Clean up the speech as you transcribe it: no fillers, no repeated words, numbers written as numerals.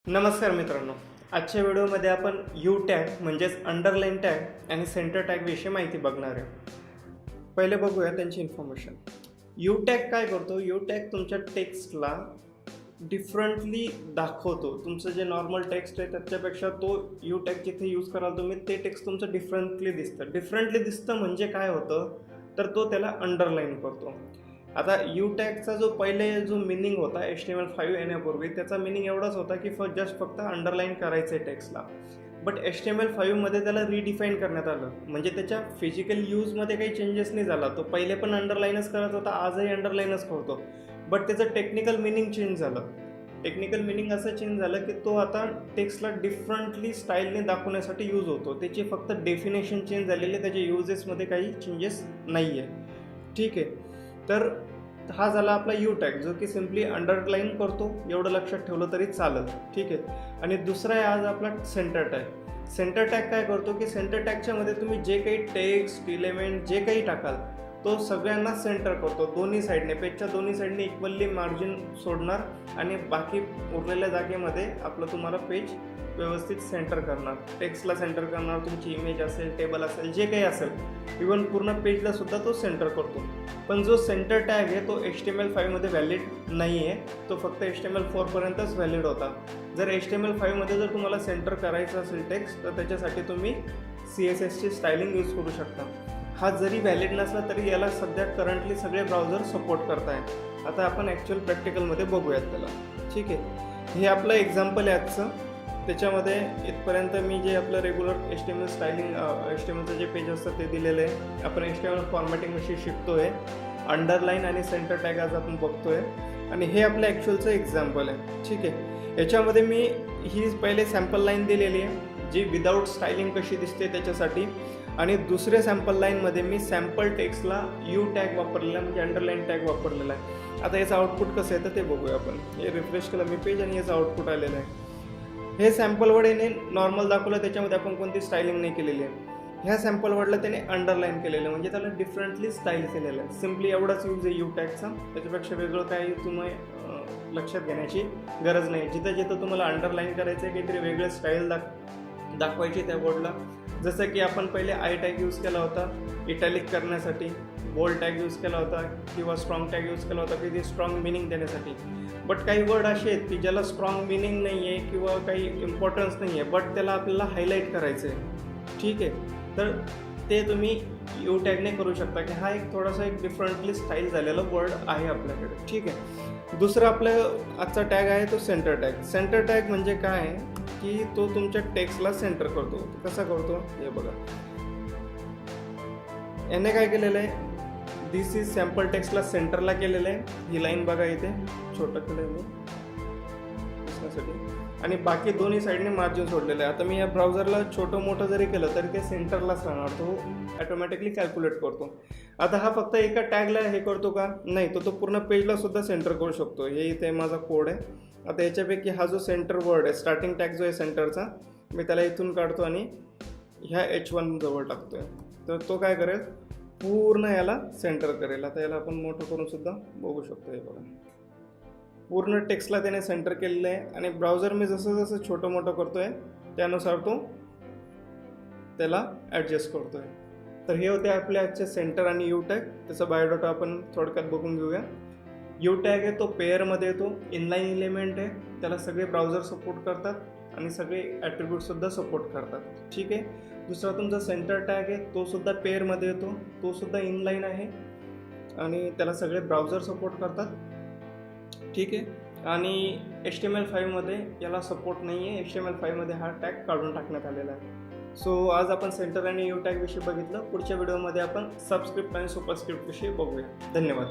नमस्कार मित्रांनो, आजच्या व्हिडिओमध्ये आपण यू टॅग म्हणजेच अंडरलाईन टॅग आणि सेंटर टॅग विषयी माहिती बघणार आहे. पहिले बघूया त्यांची इन्फॉर्मेशन. यू टॅग काय करतो? यू टॅग तुमच्या टेक्स्टला डिफरंटली दाखवतो. तुमचं जे नॉर्मल टेक्स्ट आहे त्याच्यापेक्षा तो यू टॅग जिथे यूज कराल तुम्ही ते टेक्स्ट तुमचं डिफरंटली दिसतं म्हणजे काय होतं तर तो त्याला अंडरलाईन करतो. आता यू टॅगचा जो मिनिंग होता HTML5 येण्यापूर्वी त्याचा मिनिंग एवढाच होता की फक्त अंडरलाईन करायचं आहे टेक्स्टला. बट HTML5मध्ये त्याला रिडिफाईन करण्यात आलं, म्हणजे त्याच्या फिजिकल यूजमध्ये काही चेंजेस नाही झाला. तो पहिले पण अंडरलाईनच करत होता, आजही अंडरलाईनच करतो. बट त्याचं टेक्निकल मिनिंग चेंज झालं. टेक्निकल मिनिंग असं चेंज झालं की तो आता टेक्स्टला डिफरंटली स्टाईलने दाखवण्यासाठी यूज होतो. त्याची फक्त डेफिनेशन चेंज झालेली आहे, त्याच्या युजेसमध्ये काही चेंजेस नाही आहे. ठीक आहे, तर हा झाला आपला यू टॅग जो की सिम्पली अंडरलाईन करतो, एवढं लक्षात ठेवलं तरी चालत. ठीक आहे, आणि दुसरा आहे आज आपला सेंटर टॅग. सेंटर टॅग काय करतो की सेंटर टॅगच्या मध्ये तुम्ही जे काही टेक्स्ट इलेमेंट जे काही टाकाल तो सगळ्यांना सेंटर करतो. दोन्ही साईडने, पेजच्या दोन्ही साईडने इक्वली मार्जिन सोडणार आणि बाकी उरलेल्या जागेमध्ये आपलं तुम्हाला पेज व्यवस्थित सेंटर करणार, टेक्स्टला सेंटर करणार, तुमची इमेज असेल, टेबल असेल, जे काही असेल, इवन पूर्ण पेजला सुद्धा तो सेंटर करतो. पण जो सेंटर टॅग आहे तो HTML5मध्ये व्हॅलिड नाही आहे, तो फक्त HTML4 पर्यंतच व्हॅलिड होता. जर HTML5मध्ये जर तुम्हाला सेंटर करायचं असेल टेक्स्ट तर त्याच्यासाठी तुम्ही CSSची स्टायलिंग यूज करू शकता. हा जरी व्हॅलिड नसला तरी याला सध्या करंटली सगळे ब्राउझर सपोर्ट करत आहे. आता आपण ॲक्च्युअल प्रॅक्टिकलमध्ये बघूयात त्याला. ठीक आहे, हे आपलं एक्झाम्पल आहे आजचं. त्याच्यामध्ये इथपर्यंत मी जे आपलं रेग्युलर HTML स्टायलिंग HTMLचं जे पेज असतं ते दिलेलं आहे. आपण HTML फॉर्मॅटिंगविषयी शिकतो आहे. अंडरलाईन आणि सेंटर टॅग आज आपण बघतो आहे आणि हे आपलं ॲक्च्युअलचं एक्झाम्पल आहे. ठीक आहे, याच्यामध्ये मी ही पहिले सॅम्पल लाईन दिलेली आहे जी विदाऊट स्टायलिंग कशी दिसते त्याच्यासाठी, आणि दुसऱ्या सॅम्पल लाईनमध्ये मी सॅम्पल टेक्स्टला यू टॅग वापरलेला म्हणजे अंडरलाईन टॅग वापरलेला आहे. आता याचं आउटपुट कसं आहे तर ते बघूया आपण. हे रिफ्रेश केलं मी पेज आणि याचं आउटपुट आलेलं आहे. हे सॅम्पल वर्ड याने नॉर्मल दाखवलं, त्याच्यामध्ये आपण कोणती स्टायलिंग नाही केलेली आहे. ह्या सॅम्पल वर्डला त्याने अंडरलाईन केलेलं आहे म्हणजे त्याला डिफरंटली स्टाईल केलेलं आहे. सिम्पली एवढाच यूज आहे यू टॅगचा, त्याच्यापेक्षा वेगळं काही तुम्ही लक्षात घेण्याची गरज नाही. जिथं जिथं तुम्हाला अंडरलाईन करायचं आहे, काहीतरी वेगळं स्टाईल दाखवायची त्या वर्डला, जसं की आपण पहिले आय टॅग यूज केला होता इटॅलिक करण्यासाठी, बोल्ड टॅग यूज केला होता किंवा स्ट्रॉंग टॅग यूज केला होता की ते स्ट्रॉंग मिनिंग देण्यासाठी. बट काही वर्ड असे आहेत की ज्याला स्ट्रॉंग मिनिंग नाही आहे किंवा काही इम्पॉर्टन्स नाही आहे, बट त्याला आपल्याला हायलाईट करायचं आहे. ठीक आहे, तर ते तुम्ही यू टॅगने करू शकता की हा एक थोडासा एक डिफरंटली स्टाईल झालेला वर्ड आहे आपल्याकडे. ठीक आहे, दुसरं आपलं आजचा टॅग आहे तो सेंटर टॅग. सेंटर टॅग म्हणजे काय आहे की तो तुमच्या टेक्स्टला सेंटर करतो. कसा करतो हे बघा. याने काय केलेलं आहे, दिस इज सॅम्पल टेक्स्टला सेंटरला केलेलं आहे. ही लाईन बघा इथे छोटं केलं आहे मी दिसण्यासाठी, आणि बाकी दोन्ही साईडने मार्जिन सोडलेलं आहे. आता मी या ब्राउझरला छोटं मोठं जरी केलं तरी ते सेंटरलाच राहणार, तो ॲटोमॅटिकली कॅल्क्युलेट करतो. आता हा फक्त एका टॅगला हे करतो का? नाही, तो पूर्ण पेजला सुद्धा सेंटर करू शकतो. हे इथे माझा कोड आहे. आता याच्यापैकी हा जो सेंटर वर्ड आहे, स्टार्टिंग टॅग जो आहे सेंटरचा, मी त्याला इथून काढतो आणि ह्या H1 जवळ टाकतोय, तर तो काय करेल, पूर्ण याला सेंटर करेल. आता याला आपण मोठं करून सुद्धा बघू शकतो. हे बघा, पूर्ण टेक्स्टला त्याने सेंटर केलेलं आहे आणि ब्राउझर मी जसं जसं छोटं मोठं करतोय त्यानुसार तो त्याला ॲडजस्ट करतोय. तर हे होते आपले आजचे सेंटर आणि यू टॅग. त्याचा बायोडाटा आपण थोडक्यात बघून घेऊया. यू टॅग आहे तो पेअरमध्ये येतो, इनलाईन एलिमेंट आहे, त्याला सगळे ब्राउझर सपोर्ट करतात आणि सगळे ॲट्रिब्यूटसुद्धा सपोर्ट करतात. ठीक आहे, दुसरा तुमचा सेंटर टॅग आहे तो सुद्धा पेअरमध्ये येतो, तो सुद्धा इनलाईन आहे आणि त्याला सगळे ब्राउझर सपोर्ट करतात. ठीक आहे, आणि HTML5मध्ये याला सपोर्ट नाही आहे. HTML5मध्ये हा टॅग काढून टाकण्यात आलेला आहे. सो आज आपण सेंटर आणि यू टॅग विषयी बघितलं. पुढच्या व्हिडिओमध्ये आपण सबस्क्रिप्ट आणि सुपरस्क्रिप्ट विषयी बघूया. धन्यवाद.